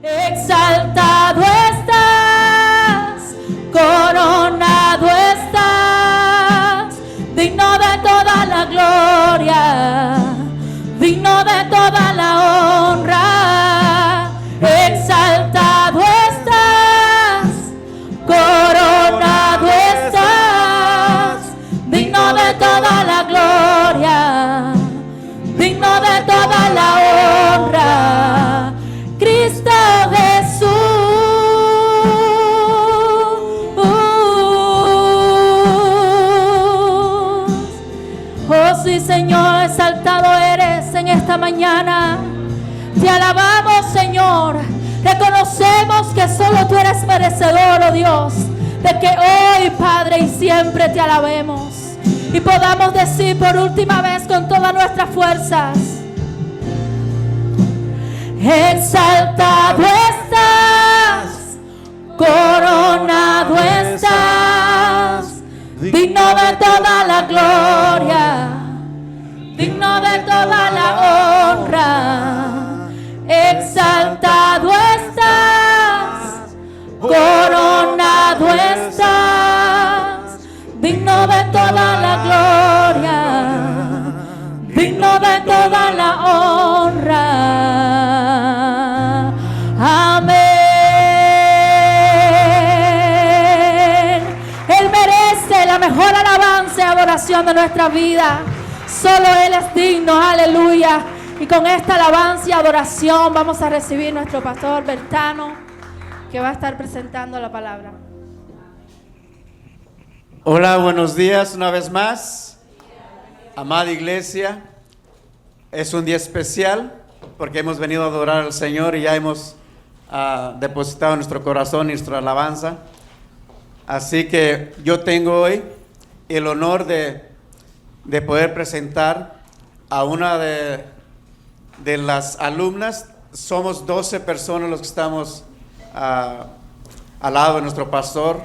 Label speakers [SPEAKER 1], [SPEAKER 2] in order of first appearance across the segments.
[SPEAKER 1] Exaltado estás, coronado estás, digno de toda la gloria, digno de toda la honra. Exaltado estás, coronado estás, digno de toda la gloria, digno de toda la honra. Cristo Jesús, oh sí Señor, exaltado eres en esta mañana. Te alabamos, Señor. Reconocemos que solo tú eres merecedor, oh Dios, de que hoy, Padre, y siempre te alabemos y podamos decir por última vez con todas nuestras fuerzas: exaltado estás, coronado estás, digno de toda la gloria, digno de toda la honra. Exaltado estás, coronado estás, digno de toda la gloria, digno de toda la honra. Amén. Él merece la mejor alabanza y adoración de nuestra vida. Solo Él es digno, aleluya. Y con esta alabanza y adoración vamos a recibir nuestro pastor Bertano, que va a estar presentando la palabra.
[SPEAKER 2] Hola, buenos días una vez más, amada iglesia. Es un día especial porque hemos venido a adorar al Señor y ya hemos depositado en nuestro corazón nuestra alabanza. Así que yo tengo hoy el honor de poder presentar a una de las alumnas. Somos 12 personas los que estamos al lado de nuestro pastor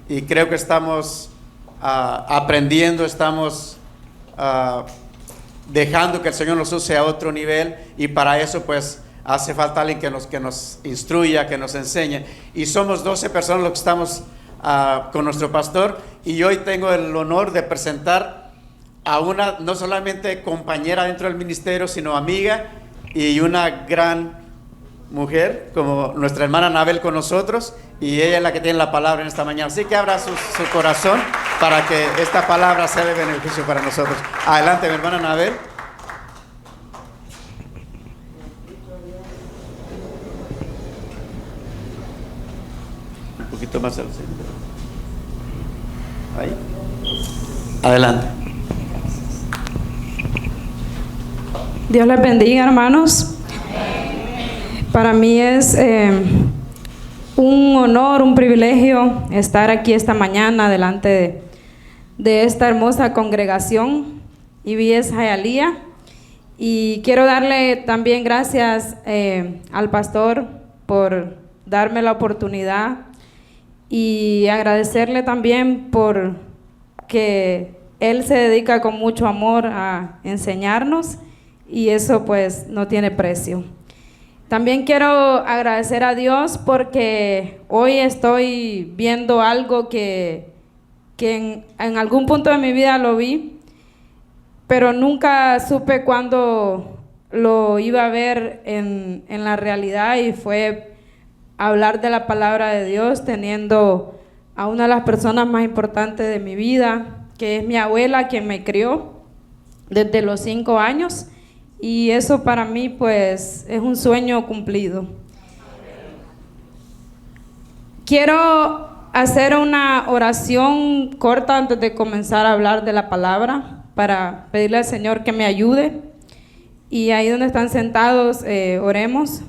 [SPEAKER 2] y creo que estamos aprendiendo, estamos dejando que el Señor nos use a otro nivel, y para eso pues hace falta alguien que nos instruya, que nos enseñe, y somos 12 personas los que estamos con nuestro pastor, y hoy tengo el honor de presentar a una no solamente compañera dentro del ministerio, sino amiga y una gran mujer como nuestra hermana Anabel con nosotros, y ella es la que tiene la palabra en esta mañana, así que abra su corazón para que esta palabra sea de beneficio para nosotros. Adelante, mi hermana Anabel. Un poquito más al centro. Ahí. Adelante.
[SPEAKER 3] Dios les bendiga, hermanos. Para mí es un honor, un privilegio estar aquí esta mañana delante de esta hermosa congregación IBS Hialeah, y quiero darle también gracias al pastor por darme la oportunidad, y agradecerle también por que él se dedica con mucho amor a enseñarnos, y eso pues no tiene precio. También quiero agradecer a Dios porque hoy estoy viendo algo que en algún punto de mi vida lo vi, pero nunca supe cuándo lo iba a ver en la realidad, y fue hablar de la palabra de Dios teniendo a una de las personas más importantes de mi vida, que es mi abuela, quien me crió desde los 5 años. Y eso para mí pues es un sueño cumplido. Quiero hacer una oración corta antes de comenzar a hablar de la palabra, para pedirle al Señor que me ayude. Y ahí donde están sentados, oremos.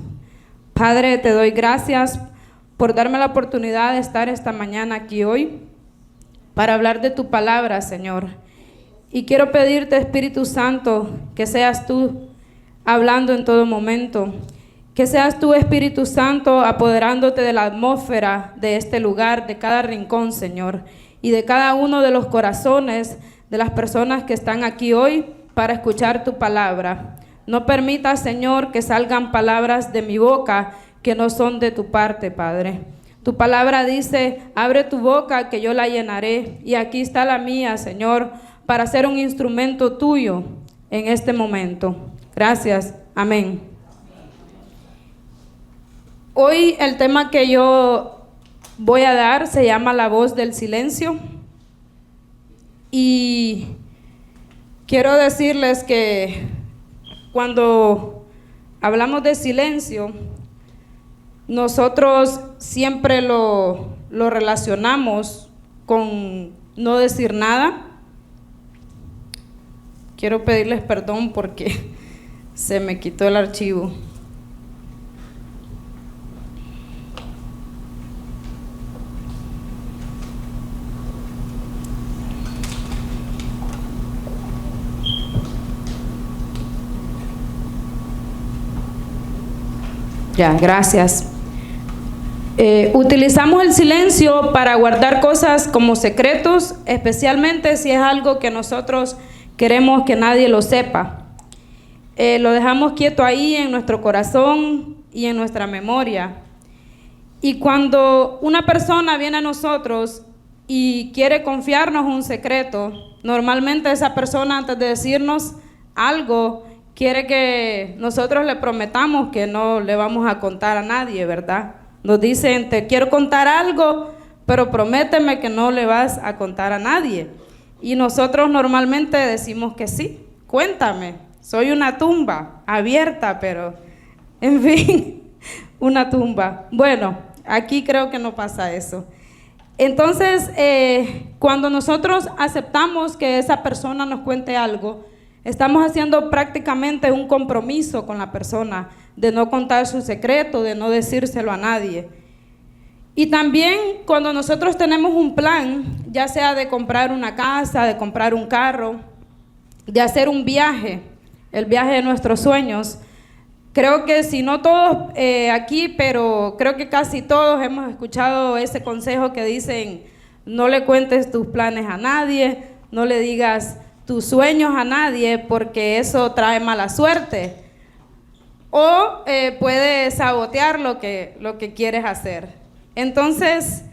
[SPEAKER 3] Padre, te doy gracias por darme la oportunidad de estar esta mañana aquí hoy para hablar de tu palabra, Señor. Y quiero pedirte, Espíritu Santo, que seas tú hablando en todo momento, que seas tú, Espíritu Santo, apoderándote de la atmósfera de este lugar, de cada rincón, Señor, y de cada uno de los corazones de las personas que están aquí hoy para escuchar tu palabra. No permitas, Señor, que salgan palabras de mi boca que no son de tu parte, Padre. Tu palabra dice, abre tu boca que yo la llenaré. Y aquí está la mía, Señor, para ser un instrumento tuyo en este momento. Gracias. Amén. Hoy el tema que yo voy a dar se llama La voz del silencio. Y quiero decirles que cuando hablamos de silencio, nosotros siempre lo relacionamos con no decir nada. Quiero pedirles perdón porque se me quitó el archivo. Ya, gracias. Utilizamos el silencio para guardar cosas como secretos, especialmente si es algo que nosotros queremos que nadie lo sepa. Lo dejamos quieto ahí en nuestro corazón y en nuestra memoria. Y cuando una persona viene a nosotros y quiere confiarnos un secreto, normalmente esa persona, antes de decirnos algo, quiere que nosotros le prometamos que no le vamos a contar a nadie, ¿verdad? Nos dicen, te quiero contar algo, pero prométeme que no le vas a contar a nadie. Y nosotros normalmente decimos que sí, cuéntame, soy una tumba abierta, pero en fin, una tumba. Bueno, aquí creo que no pasa eso. Entonces, cuando nosotros aceptamos que esa persona nos cuente algo, estamos haciendo prácticamente un compromiso con la persona de no contar su secreto, de no decírselo a nadie. Y también cuando nosotros tenemos un plan, ya sea de comprar una casa, de comprar un carro, de hacer un viaje, el viaje de nuestros sueños, creo que si no todos aquí, pero creo que casi todos hemos escuchado ese consejo que dicen, no le cuentes tus planes a nadie, no le digas tus sueños a nadie porque eso trae mala suerte o puede sabotear lo que quieres hacer. Entonces,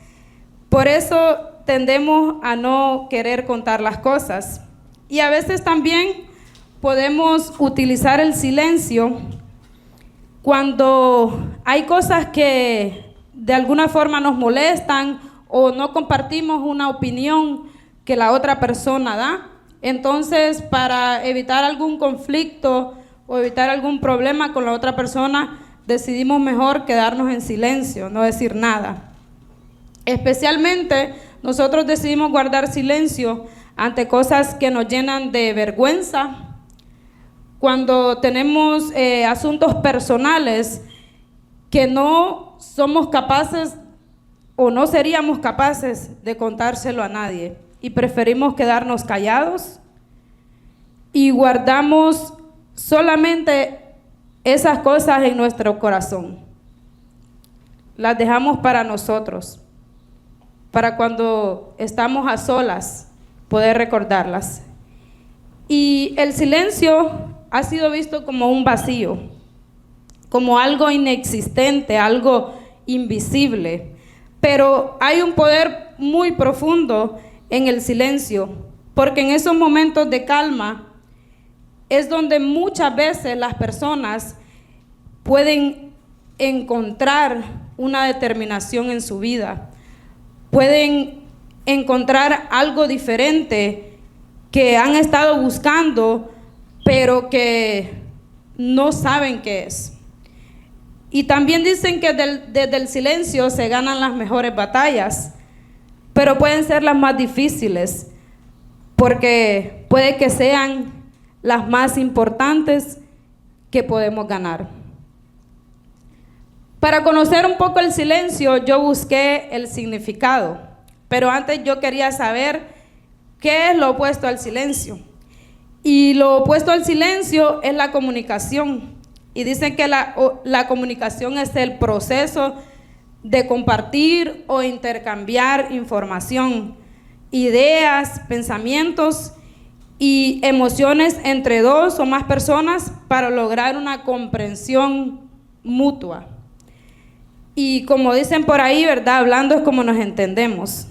[SPEAKER 3] por eso tendemos a no querer contar las cosas. Y a veces también podemos utilizar el silencio cuando hay cosas que de alguna forma nos molestan o no compartimos una opinión que la otra persona da. Entonces, para evitar algún conflicto o evitar algún problema con la otra persona, decidimos mejor quedarnos en silencio, no decir nada. Especialmente, nosotros decidimos guardar silencio ante cosas que nos llenan de vergüenza, cuando tenemos asuntos personales que no somos capaces o no seríamos capaces de contárselo a nadie. Y preferimos quedarnos callados y guardamos solamente esas cosas en nuestro corazón. Las dejamos para nosotros, para cuando estamos a solas, poder recordarlas. Y el silencio ha sido visto como un vacío, como algo inexistente, algo invisible. Pero hay un poder muy profundo en el silencio, porque en esos momentos de calma es donde muchas veces las personas pueden encontrar una determinación en su vida, pueden encontrar algo diferente que han estado buscando, pero que no saben qué es. Y también dicen que desde el silencio se ganan las mejores batallas, pero pueden ser las más difíciles, porque puede que sean las más importantes que podemos ganar. Para conocer un poco el silencio, yo busqué el significado, pero antes yo quería saber qué es lo opuesto al silencio. Y lo opuesto al silencio es la comunicación. Y dicen que la comunicación es el proceso de compartir o intercambiar información, ideas, pensamientos y emociones entre dos o más personas para lograr una comprensión mutua. Y como dicen por ahí, ¿verdad? Hablando es como nos entendemos.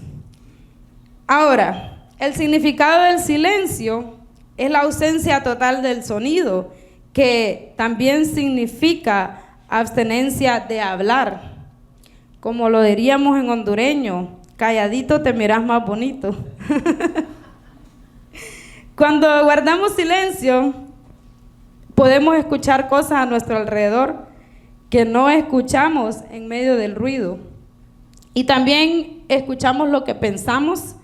[SPEAKER 3] Ahora, el significado del silencio es la ausencia total del sonido, que también significa abstenencia de hablar. Como lo diríamos en hondureño, calladito te miras más bonito. Cuando guardamos silencio, podemos escuchar cosas a nuestro alrededor que no escuchamos en medio del ruido. Y también escuchamos lo que pensamos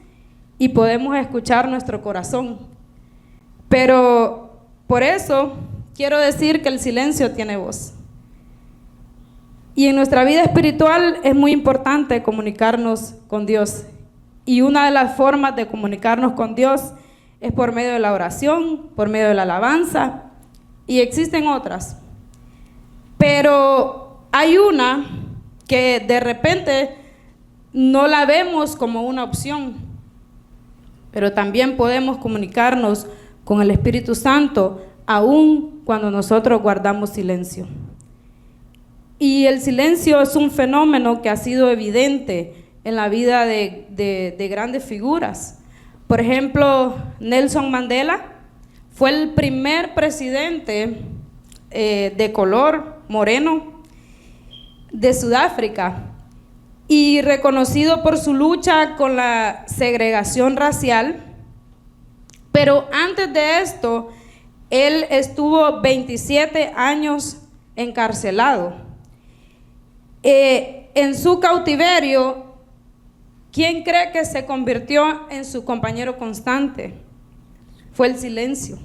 [SPEAKER 3] y podemos escuchar nuestro corazón. Pero por eso quiero decir que el silencio tiene voz. Y en nuestra vida espiritual es muy importante comunicarnos con Dios. Y una de las formas de comunicarnos con Dios es por medio de la oración, por medio de la alabanza, y existen otras. Pero hay una que de repente no la vemos como una opción, pero también podemos comunicarnos con el Espíritu Santo aún cuando nosotros guardamos silencio. Y el silencio es un fenómeno que ha sido evidente en la vida de grandes figuras. Por ejemplo, Nelson Mandela fue el primer presidente de color moreno de Sudáfrica y reconocido por su lucha con la segregación racial. Pero antes de esto, él estuvo 27 años encarcelado. En su cautiverio, ¿quién cree que se convirtió en su compañero constante? Fue el silencio.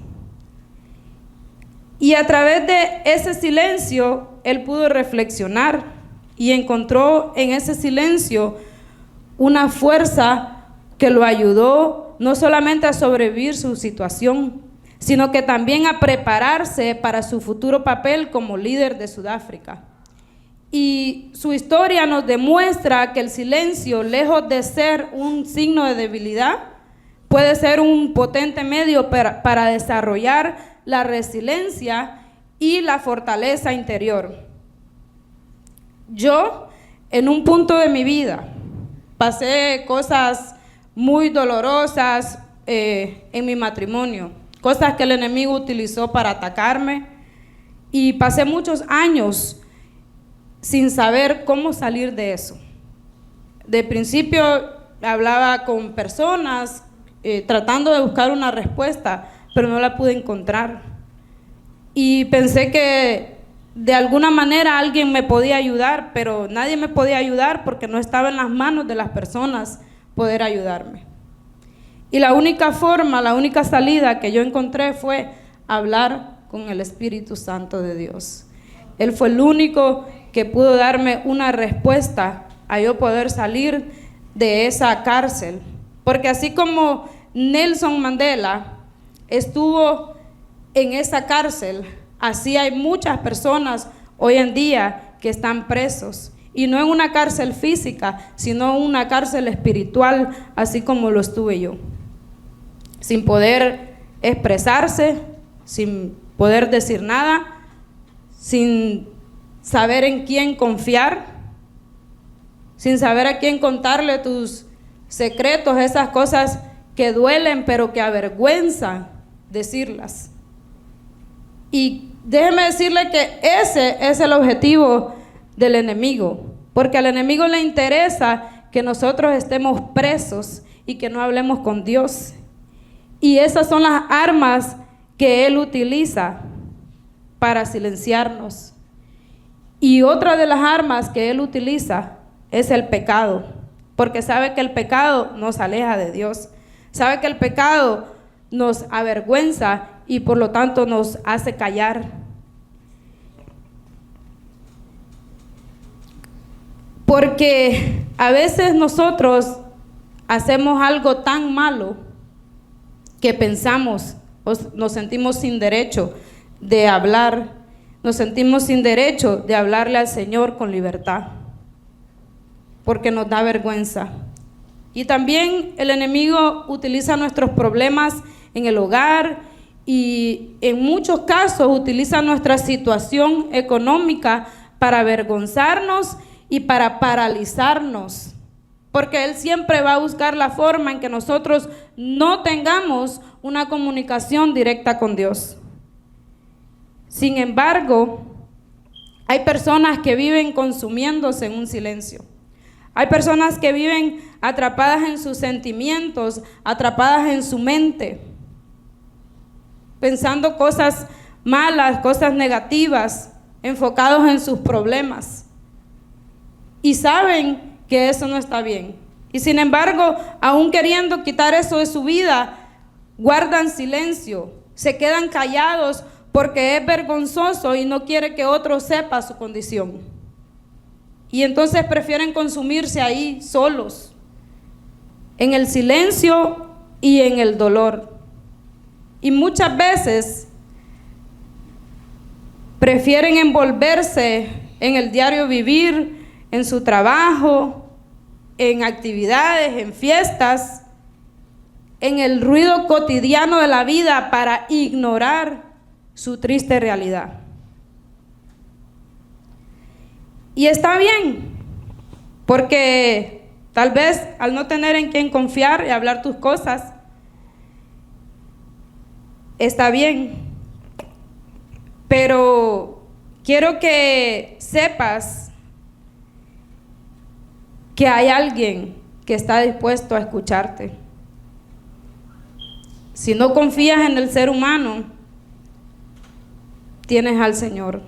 [SPEAKER 3] Y a través de ese silencio, él pudo reflexionar y encontró en ese silencio una fuerza que lo ayudó no solamente a sobrevivir su situación, sino que también a prepararse para su futuro papel como líder de Sudáfrica. Y su historia nos demuestra que el silencio, lejos de ser un signo de debilidad, puede ser un potente medio para desarrollar la resiliencia y la fortaleza interior. Yo, en un punto de mi vida, pasé cosas muy dolorosas en mi matrimonio, cosas que el enemigo utilizó para atacarme, y pasé muchos años sin saber cómo salir de eso. De principio hablaba con personas tratando de buscar una respuesta, pero no la pude encontrar. Y pensé que de alguna manera alguien me podía ayudar, pero nadie me podía ayudar porque no estaba en las manos de las personas poder ayudarme. Y la única forma, la única salida que yo encontré fue hablar con el Espíritu Santo de Dios. Él fue el único que pudo darme una respuesta a yo poder salir de esa cárcel. Porque así como Nelson Mandela estuvo en esa cárcel, así hay muchas personas hoy en día que están presos. Y no en una cárcel física, sino en una cárcel espiritual, así como lo estuve yo. Sin poder expresarse, sin poder decir nada, sin saber en quién confiar, sin saber a quién contarle tus secretos, esas cosas que duelen pero que avergüenzan decirlas. Y déjeme decirle que ese es el objetivo del enemigo, porque al enemigo le interesa que nosotros estemos presos y que no hablemos con Dios. Y esas son las armas que él utiliza para silenciarnos. Y otra de las armas que él utiliza es el pecado, porque sabe que el pecado nos aleja de Dios, sabe que el pecado nos avergüenza y por lo tanto nos hace callar. Porque a veces nosotros hacemos algo tan malo que pensamos o nos sentimos sin derecho de hablar. Nos sentimos sin derecho de hablarle al Señor con libertad, porque nos da vergüenza. Y también el enemigo utiliza nuestros problemas en el hogar y en muchos casos utiliza nuestra situación económica para avergonzarnos y para paralizarnos, porque Él siempre va a buscar la forma en que nosotros no tengamos una comunicación directa con Dios. Sin embargo, hay personas que viven consumiéndose en un silencio. Hay personas que viven atrapadas en sus sentimientos, atrapadas en su mente, pensando cosas malas, cosas negativas, enfocados en sus problemas. Y saben que eso no está bien. Y sin embargo, aún queriendo quitar eso de su vida, guardan silencio, se quedan callados porque es vergonzoso y no quiere que otro sepa su condición. Y entonces prefieren consumirse ahí solos, en el silencio y en el dolor. Y muchas veces prefieren envolverse en el diario vivir, en su trabajo, en actividades, en fiestas, en el ruido cotidiano de la vida para ignorar su triste realidad. Y está bien, porque tal vez al no tener en quién confiar y hablar tus cosas, está bien. Pero quiero que sepas que hay alguien que está dispuesto a escucharte. Si no confías en el ser humano, tienes al Señor,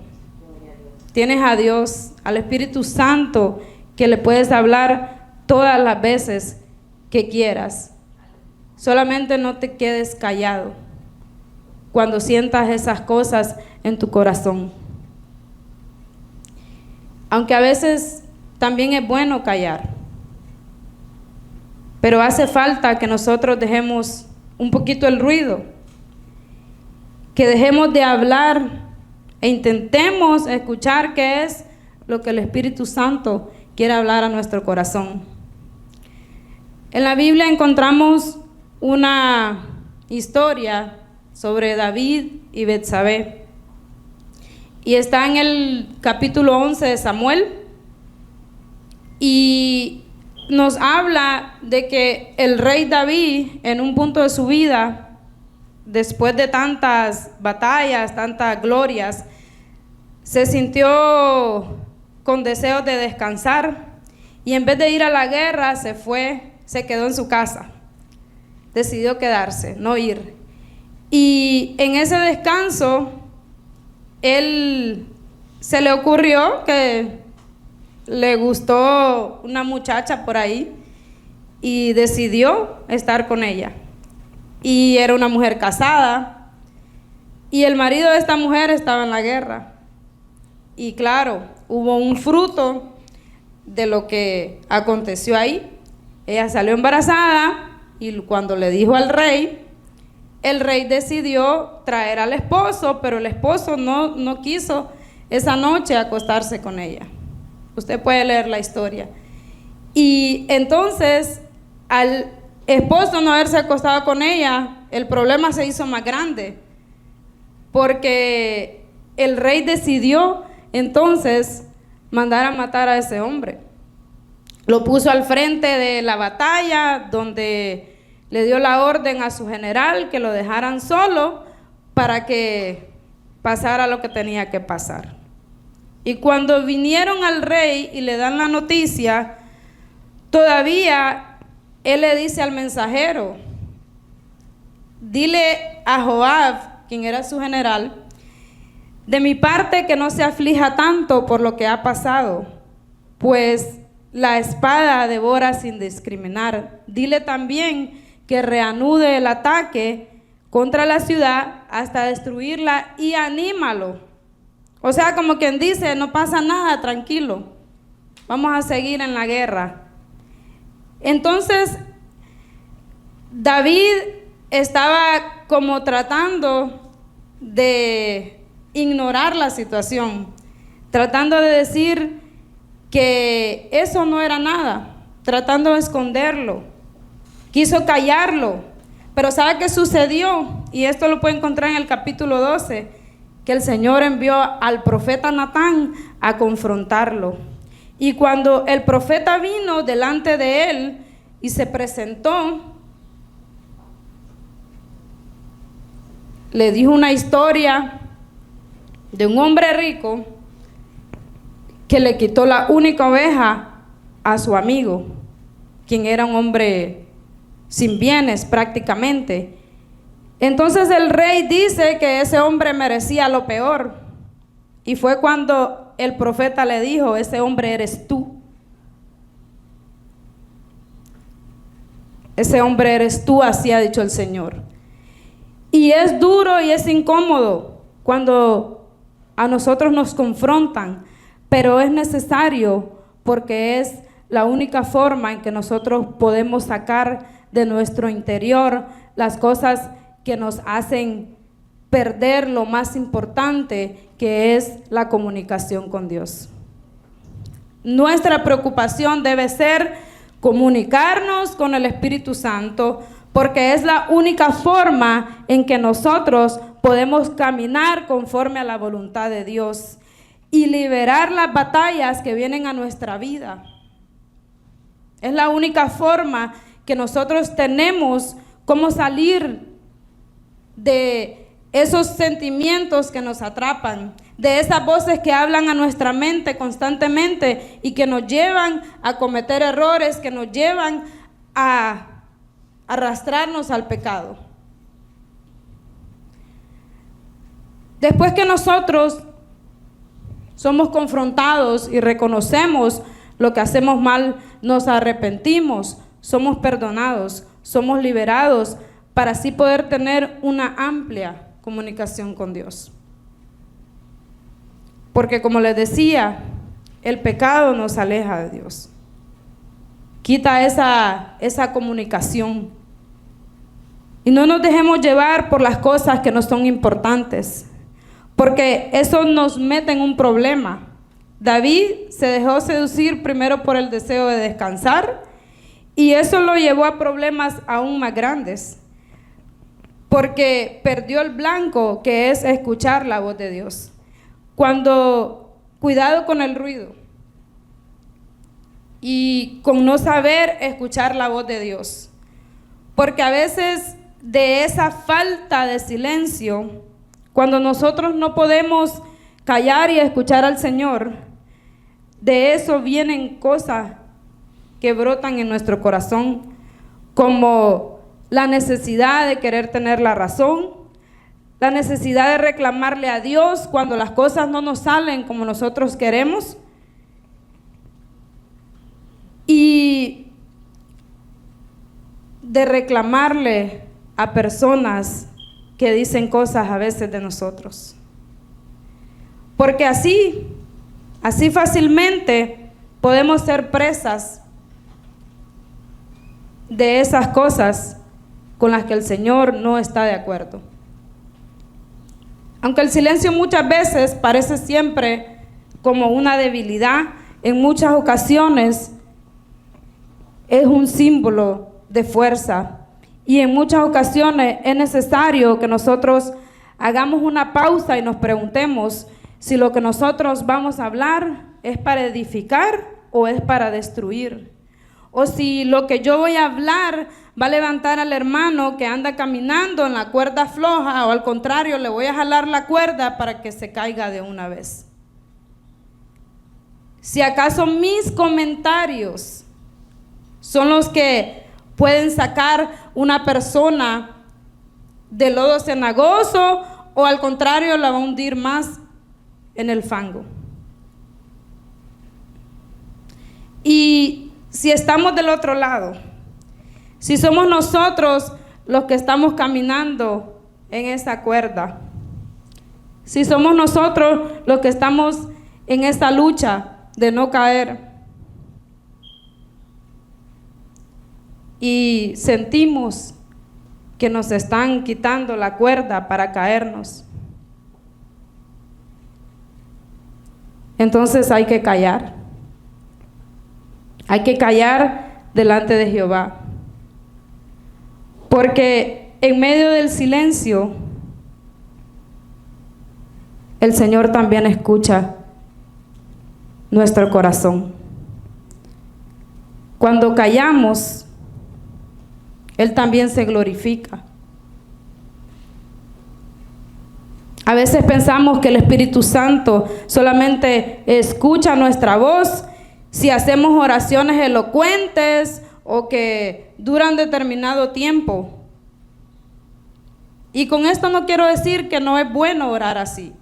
[SPEAKER 3] tienes a Dios, al Espíritu Santo, que le puedes hablar todas las veces que quieras. Solamente no te quedes callado cuando sientas esas cosas en tu corazón. Aunque a veces también es bueno callar, pero hace falta que nosotros dejemos un poquito el ruido, que dejemos de hablar e intentemos escuchar qué es lo que el Espíritu Santo quiere hablar a nuestro corazón. En la Biblia encontramos una historia sobre David y Betsabé, y está en el capítulo 11 de Samuel, y nos habla de que el rey David, en un punto de su vida, después de tantas batallas, tantas glorias, se sintió con deseos de descansar, y en vez de ir a la guerra se quedó en su casa. Decidió quedarse, no ir. Y en ese descanso, él se le ocurrió que le gustó una muchacha por ahí y decidió estar con ella. Y era una mujer casada, y el marido de esta mujer estaba en la guerra. Y claro, hubo un fruto de lo que aconteció ahí. Ella salió embarazada, y cuando le dijo al rey, el rey decidió traer al esposo, pero el esposo no quiso esa noche acostarse con ella. Usted puede leer la historia. Y entonces, al esposo no haberse acostado con ella, el problema se hizo más grande, porque el rey decidió entonces mandar a matar a ese hombre. Lo puso al frente de la batalla, donde le dio la orden a su general que lo dejaran solo para que pasara lo que tenía que pasar. Y cuando vinieron al rey y le dan la noticia, todavía él le dice al mensajero: dile a Joab, quien era su general, de mi parte que no se aflija tanto por lo que ha pasado, pues la espada devora sin discriminar. Dile también que reanude el ataque contra la ciudad hasta destruirla, y anímalo. O sea, como quien dice, no pasa nada, tranquilo, vamos a seguir en la guerra. Entonces, David estaba como tratando de ignorar la situación, tratando de decir que eso no era nada, tratando de esconderlo, quiso callarlo. Pero ¿sabe qué sucedió? Y esto lo puede encontrar en el capítulo 12, que el Señor envió al profeta Natán a confrontarlo. Y cuando el profeta vino delante de él y se presentó, le dijo una historia de un hombre rico que le quitó la única oveja a su amigo, quien era un hombre sin bienes prácticamente. Entonces el rey dice que ese hombre merecía lo peor. Y fue cuando el profeta le dijo: ese hombre eres tú. Ese hombre eres tú, así ha dicho el Señor. Y es duro y es incómodo cuando a nosotros nos confrontan, pero es necesario, porque es la única forma en que nosotros podemos sacar de nuestro interior las cosas que nos hacen perder lo más importante, que es la comunicación con Dios. Nuestra preocupación debe ser comunicarnos con el Espíritu Santo, porque es la única forma en que nosotros podemos caminar conforme a la voluntad de Dios y liberar las batallas que vienen a nuestra vida. Es la única forma que nosotros tenemos como salir de esos sentimientos que nos atrapan, de esas voces que hablan a nuestra mente constantemente y que nos llevan a cometer errores, que nos llevan a arrastrarnos al pecado. Después que nosotros somos confrontados y reconocemos lo que hacemos mal, nos arrepentimos, somos perdonados, somos liberados, para así poder tener una amplia comunicación con Dios. Porque como les decía, el pecado nos aleja de Dios. Quita esa comunicación. Y no nos dejemos llevar por las cosas que no son importantes, porque eso nos mete en un problema. David se dejó seducir primero por el deseo de descansar, y eso lo llevó a problemas aún más grandes, porque perdió el blanco, que es escuchar la voz de Dios. Cuidado con el ruido y con no saber escuchar la voz de Dios, porque a veces de esa falta de silencio, cuando nosotros no podemos callar y escuchar al Señor, de eso vienen cosas que brotan en nuestro corazón, como la necesidad de querer tener la razón, la necesidad de reclamarle a Dios cuando las cosas no nos salen como nosotros queremos, y de reclamarle a personas que dicen cosas a veces de nosotros. Porque así fácilmente podemos ser presas de esas cosas con las que el Señor no está de acuerdo. Aunque el silencio muchas veces parece siempre como una debilidad, en muchas ocasiones es un símbolo de fuerza, y en muchas ocasiones es necesario que nosotros hagamos una pausa y nos preguntemos si lo que nosotros vamos a hablar es para edificar o es para destruir, o si lo que yo voy a hablar va a levantar al hermano que anda caminando en la cuerda floja, o al contrario, le voy a jalar la cuerda para que se caiga de una vez. Si acaso mis comentarios son los que pueden sacar una persona del lodo cenagoso, o al contrario, la va a hundir más en el fango. Y si estamos del otro lado, si somos nosotros los que estamos caminando en esa cuerda, si somos nosotros los que estamos en esa lucha de no caer, y sentimos que nos están quitando la cuerda para caernos, entonces hay que callar. Hay que callar delante de Jehová, porque en medio del silencio el Señor también escucha nuestro corazón. cuando callamos, Él también se glorifica. A veces pensamos que el Espíritu Santo solamente escucha nuestra voz si hacemos oraciones elocuentes o que duran determinado tiempo. Y con esto no quiero decir que no es bueno orar así,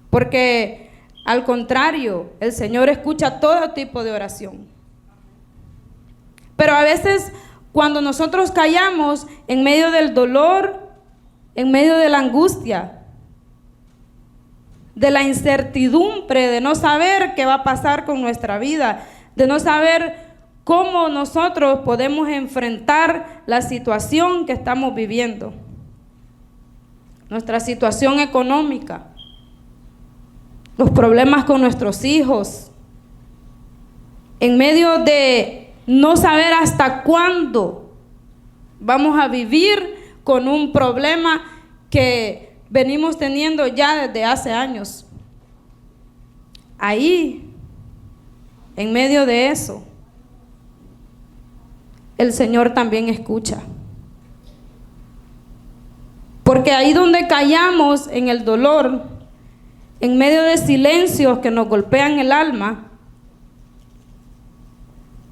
[SPEAKER 3] porque al contrario, el Señor escucha todo tipo de oración. Pero a veces cuando nosotros callamos en medio del dolor, en medio de la angustia, de la incertidumbre, de no saber qué va a pasar con nuestra vida, de no saber cómo nosotros podemos enfrentar la situación que estamos viviendo, nuestra situación económica, los problemas con nuestros hijos, en medio de no saber hasta cuándo vamos a vivir con un problema que venimos teniendo ya desde hace años. Ahí, en medio de eso, el Señor también escucha. Porque ahí donde callamos en el dolor, en medio de silencios que nos golpean el alma,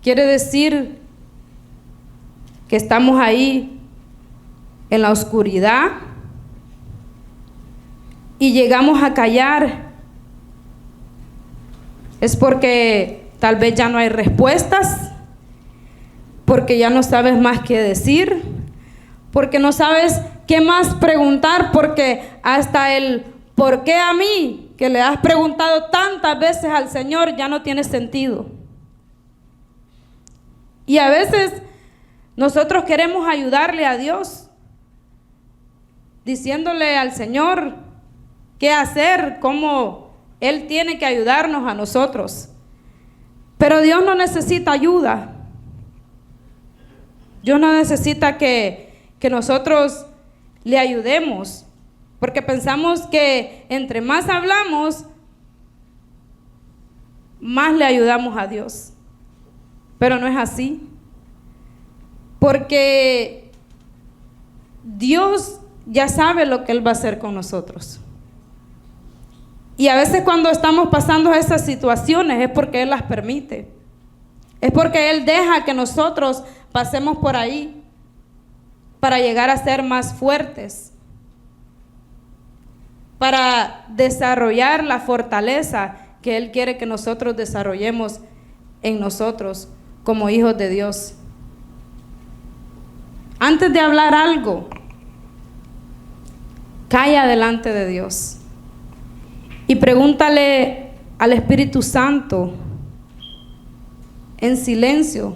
[SPEAKER 3] quiere decir que estamos ahí en la oscuridad y llegamos a callar. Es porque tal vez ya no hay respuestas, porque ya no sabes más qué decir, porque no sabes qué más preguntar, porque hasta el ¿por qué a mí? Que le has preguntado tantas veces al Señor ya no tiene sentido. Y a veces nosotros queremos ayudarle a Dios, diciéndole al Señor qué hacer, cómo Él tiene que ayudarnos a nosotros. Pero Dios no necesita ayuda. Dios no necesita que nosotros le ayudemos, porque pensamos que entre más hablamos, más le ayudamos a Dios. Pero no es así, porque Dios ya sabe lo que Él va a hacer con nosotros. Y a veces cuando estamos pasando esas situaciones es porque Él las permite. Es porque Él deja que nosotros pasemos por ahí para llegar a ser más fuertes, para desarrollar la fortaleza que Él quiere que nosotros desarrollemos en nosotros como hijos de Dios. Antes de hablar algo, calla delante de Dios y pregúntale al Espíritu Santo en silencio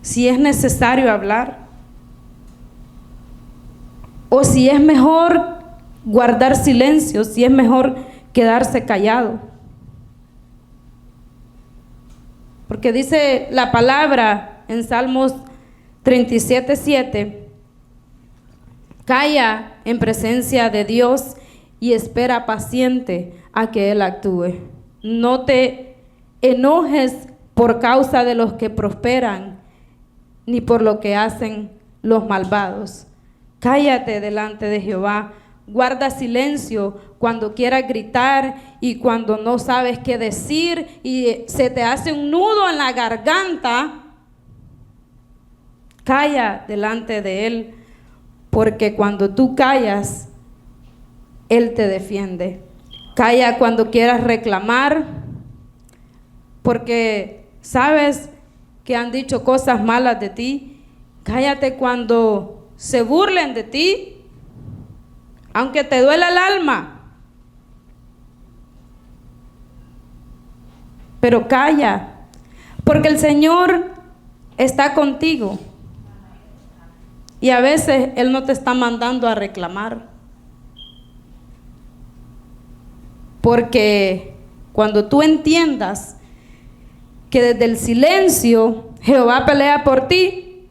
[SPEAKER 3] si es necesario hablar o si es mejor guardar silencio, si es mejor quedarse callado. Porque dice la palabra en Salmos 37:7, calla en presencia de Dios y espera paciente a que Él actúe. No te enojes por causa de los que prosperan, ni por lo que hacen los malvados. Cállate delante de Jehová, guarda silencio cuando quieras gritar y cuando no sabes qué decir y se te hace un nudo en la garganta. Calla delante de Él, porque cuando tú callas, Él te defiende. Calla cuando quieras reclamar, porque sabes que han dicho cosas malas de ti. Cállate cuando se burlen de ti, aunque te duela el alma. Pero calla, porque el Señor está contigo. Y a veces Él no te está mandando a reclamar. Porque cuando tú entiendas que desde el silencio Jehová pelea por ti,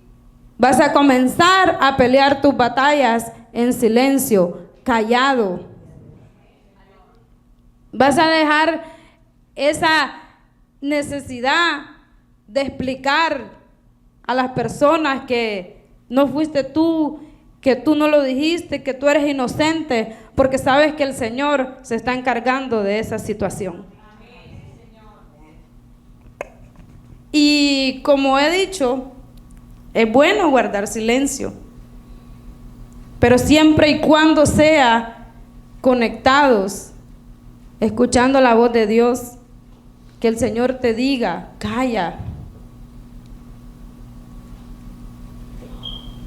[SPEAKER 3] vas a comenzar a pelear tus batallas en silencio, callado. Vas a dejar esa necesidad de explicar a las personas que no fuiste tú, que tú no lo dijiste, que tú eres inocente, porque sabes que el Señor se está encargando de esa situación. Y como he dicho, es bueno guardar silencio, pero siempre y cuando sea conectados, escuchando la voz de Dios, que el Señor te diga, calla.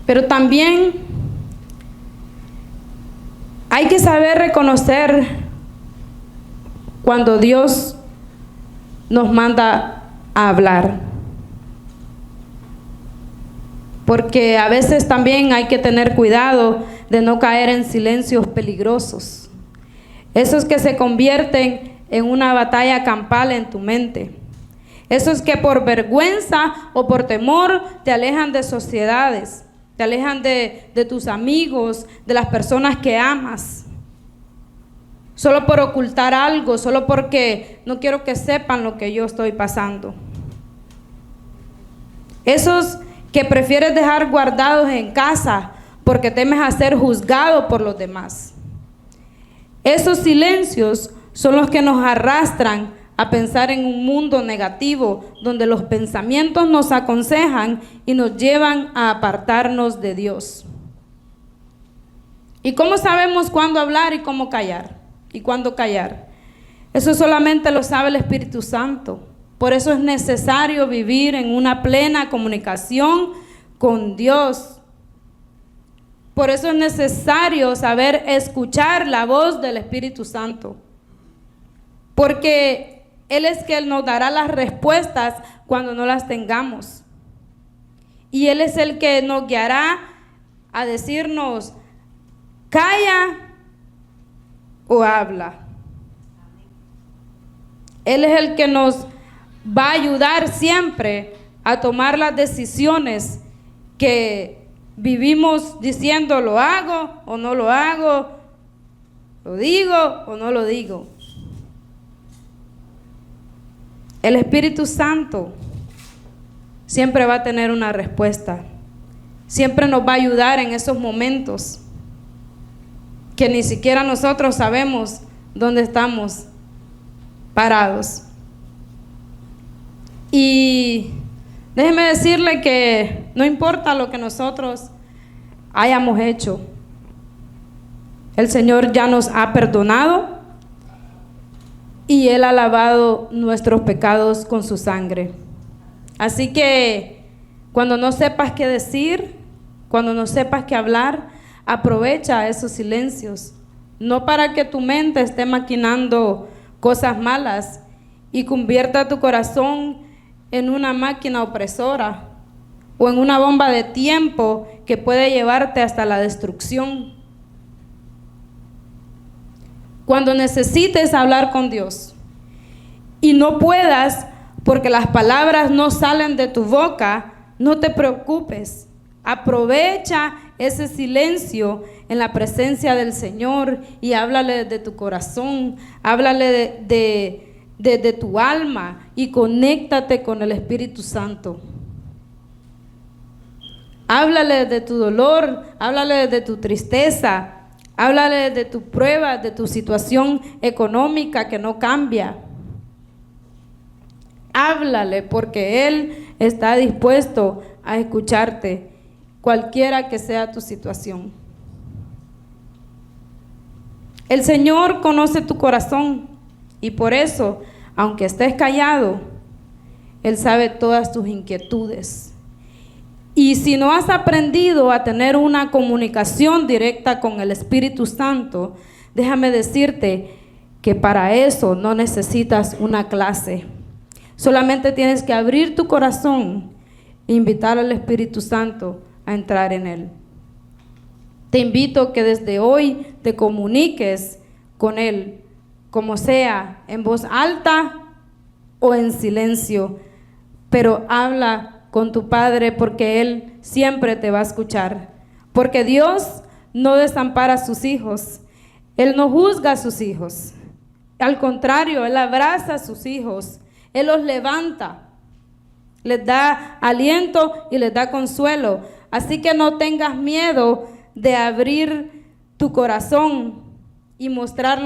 [SPEAKER 3] Pero también hay que saber reconocer cuando Dios nos manda a hablar. Porque a veces también hay que tener cuidado de no caer en silencios peligrosos. Esos que se convierten en una batalla campal en tu mente. Esos que por vergüenza o por temor te alejan de sociedades, te alejan de tus amigos, de las personas que amas. Solo por ocultar algo, solo porque no quiero que sepan lo que yo estoy pasando. Esos que prefieres dejar guardados en casa porque temes a ser juzgado por los demás. Esos silencios son los que nos arrastran a pensar en un mundo negativo, donde los pensamientos nos aconsejan y nos llevan a apartarnos de Dios. ¿Y cómo sabemos cuándo hablar y cómo callar? ¿Y cuándo callar? Eso solamente lo sabe el Espíritu Santo. Por eso es necesario vivir en una plena comunicación con Dios. Por eso es necesario saber escuchar la voz del Espíritu Santo. Porque Él es quien nos dará las respuestas cuando no las tengamos. Y Él es el que nos guiará a decirnos, calla o habla. Él es el que nos va a ayudar siempre a tomar las decisiones que vivimos diciendo, lo hago o no lo hago, lo digo o no lo digo. El Espíritu Santo siempre va a tener una respuesta. Siempre nos va a ayudar en esos momentos que ni siquiera nosotros sabemos dónde estamos parados. Y déjeme decirle que no importa lo que nosotros hayamos hecho, el Señor ya nos ha perdonado y Él ha lavado nuestros pecados con su sangre. Así que cuando no sepas qué decir, cuando no sepas qué hablar, aprovecha esos silencios, no para que tu mente esté maquinando cosas malas y convierta tu corazón en una máquina opresora o en una bomba de tiempo que puede llevarte hasta la destrucción. Cuando necesites hablar con Dios y no puedas porque las palabras no salen de tu boca, no te preocupes. Aprovecha ese silencio en la presencia del Señor y háblale de tu corazón, háblale de tu alma y conéctate con el Espíritu Santo. Háblale de tu dolor, háblale de tu tristeza, háblale de tu prueba, de tu situación económica que no cambia. Háblale porque Él está dispuesto a escucharte, cualquiera que sea tu situación. El Señor conoce tu corazón y por eso, aunque estés callado, Él sabe todas tus inquietudes. Y si no has aprendido a tener una comunicación directa con el Espíritu Santo, déjame decirte que para eso no necesitas una clase. Solamente tienes que abrir tu corazón e invitar al Espíritu Santo a entrar en él. Te invito que desde hoy te comuniques con Él, como sea, en voz alta o en silencio, pero habla con tu Padre porque Él siempre te va a escuchar. Porque Dios no desampara a sus hijos, Él no juzga a sus hijos. Al contrario, Él abraza a sus hijos, Él los levanta. les da aliento y les da consuelo. Así que no tengas miedo de abrir tu corazón y mostrar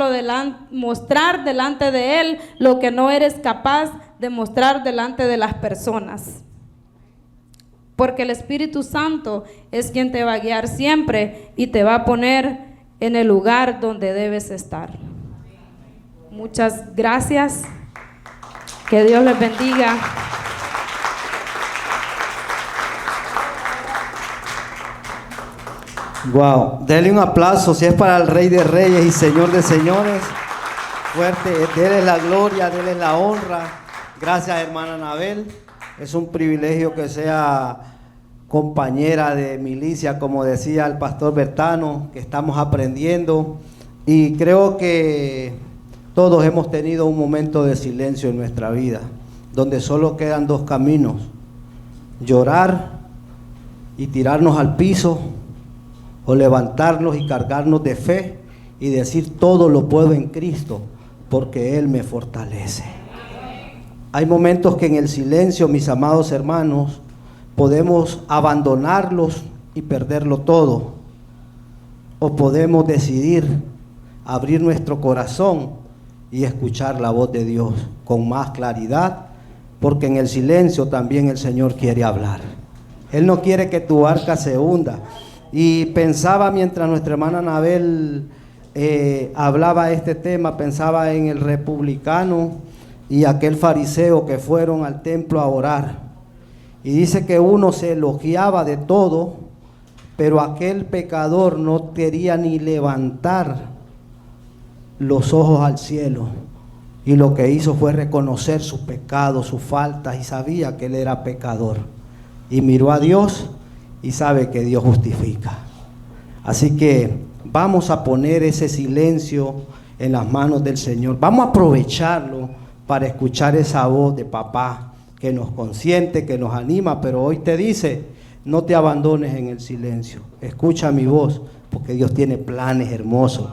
[SPEAKER 3] delante de Él lo que no eres capaz de mostrar delante de las personas. Porque el Espíritu Santo es quien te va a guiar siempre y te va a poner en el lugar donde debes estar. Muchas gracias. Que Dios les bendiga.
[SPEAKER 4] Wow, denle un aplauso si es para el Rey de Reyes y Señor de Señores. Fuerte, denle la gloria, denle la honra. Gracias, hermana Anabel. Es un privilegio que sea compañera de milicia, como decía el pastor Bertano, que estamos aprendiendo. Y creo que todos hemos tenido un momento de silencio en nuestra vida, donde solo quedan dos caminos: llorar y tirarnos al piso, o levantarnos y cargarnos de fe y decir: todo lo puedo en Cristo, porque Él me fortalece. Hay momentos que en el silencio, mis amados hermanos, podemos abandonarlos y perderlo todo, o podemos decidir abrir nuestro corazón y escuchar la voz de Dios con más claridad, porque en el silencio también el Señor quiere hablar. Él no quiere que tu barca se hunda. Y pensaba, mientras nuestra hermana Anabel hablaba este tema, pensaba en el republicano y aquel fariseo que fueron al templo a orar. Y dice que uno se elogiaba de todo, pero aquel pecador no quería ni levantar los ojos al cielo. Y lo que hizo fue reconocer sus pecados, sus faltas, y sabía que él era pecador. Y miró a Dios y sabe que Dios justifica. Así que vamos a poner ese silencio en las manos del Señor. Vamos a aprovecharlo para escuchar esa voz de papá que nos consiente, que nos anima, pero hoy te dice: no te abandones en el silencio. Escucha mi voz, porque Dios tiene planes hermosos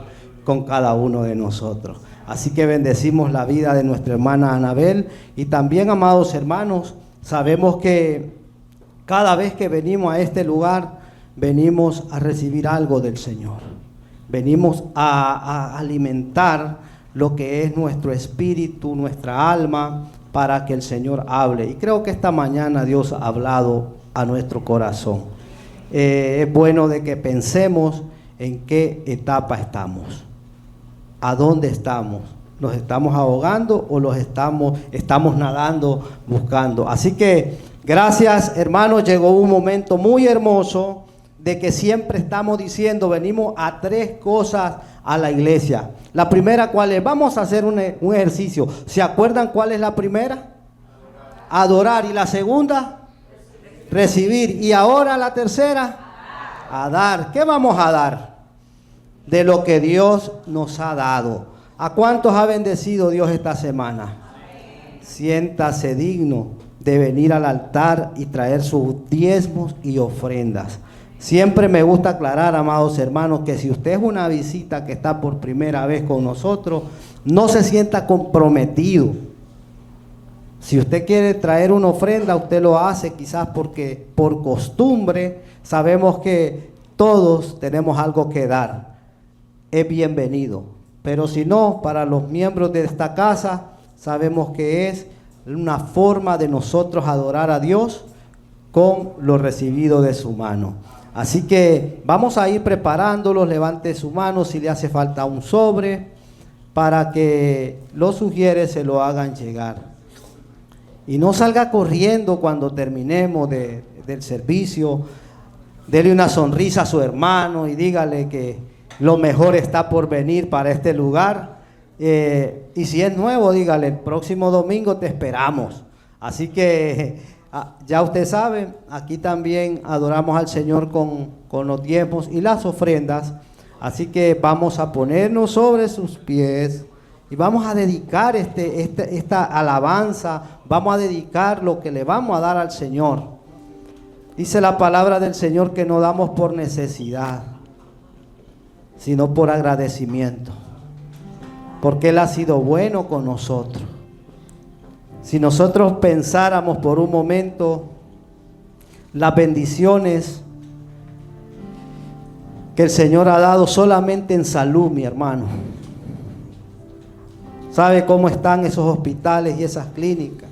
[SPEAKER 4] con cada uno de nosotros. Así que bendecimos la vida de nuestra hermana Anabel. Y también, amados hermanos, sabemos que cada vez que venimos a este lugar, venimos a recibir algo del Señor. Venimos a alimentar lo que es nuestro espíritu, nuestra alma, para que el Señor hable. Y creo que esta mañana Dios ha hablado a nuestro corazón. Es bueno de que pensemos en qué etapa estamos, a dónde estamos. ¿Nos estamos ahogando o estamos nadando buscando? Así que gracias, hermanos. Llegó un momento muy hermoso de que siempre estamos diciendo: venimos a 3 cosas a la iglesia. La primera, ¿cuál es? Vamos a hacer un ejercicio. ¿Se acuerdan cuál es la primera? Adorar. ¿Y la segunda? Recibir. ¿Y ahora la tercera? A dar. ¿Qué vamos a dar? De lo que Dios nos ha dado. ¿A cuántos ha bendecido Dios esta semana? Siéntase digno de venir al altar y traer sus diezmos y ofrendas. Siempre me gusta aclarar, amados hermanos, que si usted es una visita que está por primera vez con nosotros, no se sienta comprometido. Si usted quiere traer una ofrenda, usted lo hace quizás porque por costumbre. Sabemos que todos tenemos algo que dar. Es bienvenido. Pero si no, para los miembros de esta casa, sabemos que es una forma de nosotros adorar a Dios con lo recibido de su mano. Así que vamos a ir preparándolos. Levante su mano si le hace falta un sobre, para que los sugieres se lo hagan llegar. Y no salga corriendo cuando terminemos del servicio. Dele una sonrisa a su hermano y dígale que lo mejor está por venir para este lugar. Y si es nuevo, dígale: el próximo domingo te esperamos. Así que ya usted sabe, aquí también adoramos al Señor con los diezmos y las ofrendas. Así que vamos a ponernos sobre sus pies y vamos a dedicar esta alabanza. Vamos a dedicar lo que le vamos a dar al Señor. Dice la palabra del Señor que no damos por necesidad, sino por agradecimiento, porque Él ha sido bueno con nosotros. Si nosotros pensáramos por un momento las bendiciones que el Señor ha dado solamente en salud, mi hermano. ¿Sabe cómo están esos hospitales y esas clínicas?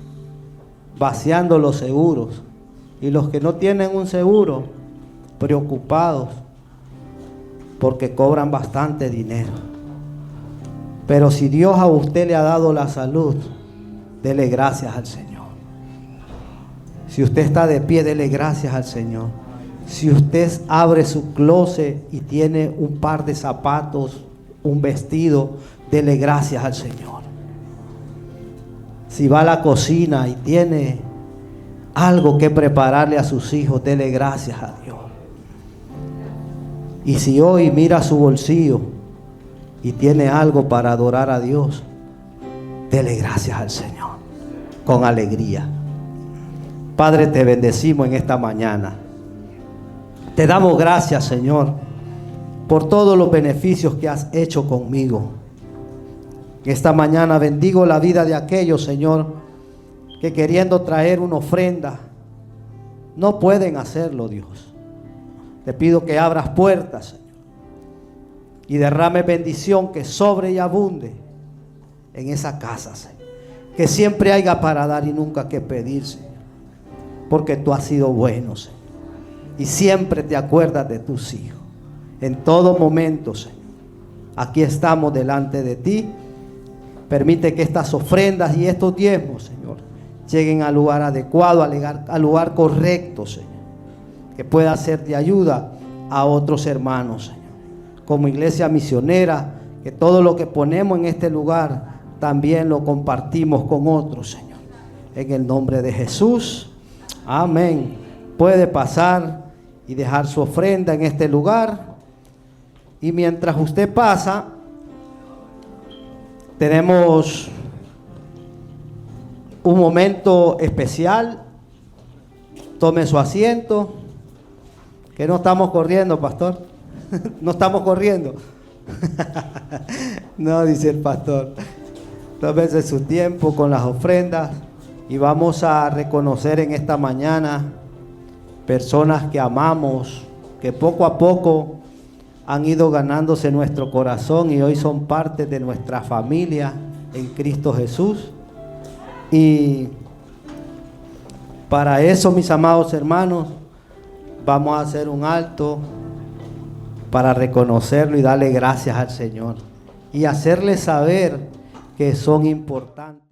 [SPEAKER 4] Vaciando los seguros. Y los que no tienen un seguro, preocupados, porque cobran bastante dinero. Pero si Dios a usted le ha dado la salud, dele gracias al Señor. Si usted está de pie, dele gracias al Señor. Si usted abre su closet y tiene un par de zapatos, un vestido, dele gracias al Señor. Si va a la cocina y tiene algo que prepararle a sus hijos, dele gracias a Dios. Y si hoy mira su bolsillo y tiene algo para adorar a Dios, dele gracias al Señor, con alegría. Padre, te bendecimos en esta mañana. Te damos gracias, Señor, por todos los beneficios que has hecho conmigo. Esta mañana bendigo la vida de aquellos, Señor, que queriendo traer una ofrenda, no pueden hacerlo, Dios. Te pido que abras puertas, Señor, y derrame bendición que sobre y abunde en esa casa, Señor. Que siempre haya para dar y nunca que pedir, Señor. Porque tú has sido bueno, Señor. Y siempre te acuerdas de tus hijos. En todo momento, Señor. Aquí estamos delante de ti. Permite que estas ofrendas y estos diezmos, Señor, lleguen al lugar adecuado, al lugar correcto, Señor. Que pueda ser de ayuda a otros hermanos, Señor. Como iglesia misionera, que todo lo que ponemos en este lugar también lo compartimos con otros, Señor. En el nombre de Jesús. Amén. Puede pasar y dejar su ofrenda en este lugar. Y mientras usted pasa, tenemos un momento especial. Tome su asiento. Que no estamos corriendo, pastor. No estamos corriendo. No, dice el pastor. Tómese su tiempo con las ofrendas. Y vamos a reconocer en esta mañana personas que amamos, que poco a poco han ido ganándose nuestro corazón y hoy son parte de nuestra familia en Cristo Jesús. Y para eso, mis amados hermanos, vamos a hacer un alto para reconocerlo y darle gracias al Señor y hacerle saber que son importantes.